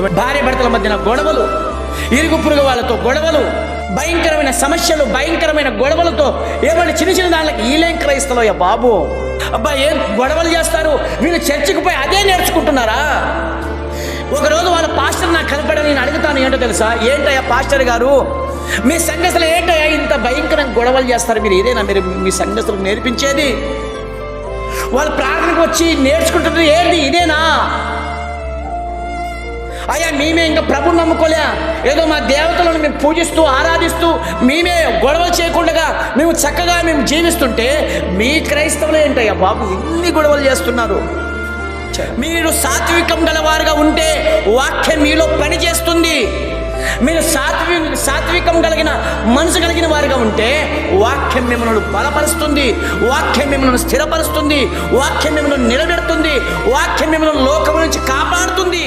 భార్య భర్తల మధ్యన గొడవలు, ఇరుగు పొరుగు వాళ్ళతో గొడవలు, భయంకరమైన సమస్యలు, భయంకరమైన గొడవలతో ఏమంటే చిన్న చిన్న దానికి వీళ్ళేం క్రైస్తవులయ్యా బాబు, అబ్బా ఏం గొడవలు చేస్తారు వీళ్ళు, చర్చికి పోయి అదే నేర్చుకుంటున్నారా? ఒకరోజు వాళ్ళ పాస్టర్ నాకు కనపడని నేను అడుగుతాను, ఏంటో తెలుసా, ఏంటయ్యా పాస్టర్ గారు మీ సంఘస్థలు ఏంటయ్యా ఇంత భయంకరంగా గొడవలు చేస్తారు, మీరు ఇదేనా మీరు మీ సంఘస్థలకు నేర్పించేది? వాళ్ళు ప్రార్థనకు వచ్చి నేర్చుకుంటున్నది ఏంటి, ఇదేనా? అయ్యా మేమే ఇంకా ప్రభుని నమ్ముకోలే, ఏదో మా దేవతలను మేము పూజిస్తూ ఆరాధిస్తూ మేమే గొడవలు చేయకుండా మేము చక్కగా మేము జీవిస్తుంటే మీ క్రైస్తవులు ఏంటయ్యా బాబు ఇన్ని గొడవలు చేస్తున్నారు? మీరు సాత్వికం గలవారుగా ఉంటే వాక్యం మీలో పని చేస్తుంది. మీరు సాత్వికం కలిగిన మనసు కలిగిన వారుగా ఉంటే వాక్యం మిమ్మల్ని బలపరుస్తుంది, వాక్యం మిమ్మల్ని స్థిరపరుస్తుంది, వాక్యం మిమ్మల్ని నిలబెడుతుంది, వాక్యం మిమ్మల్ని లోకం నుంచి కాపాడుతుంది.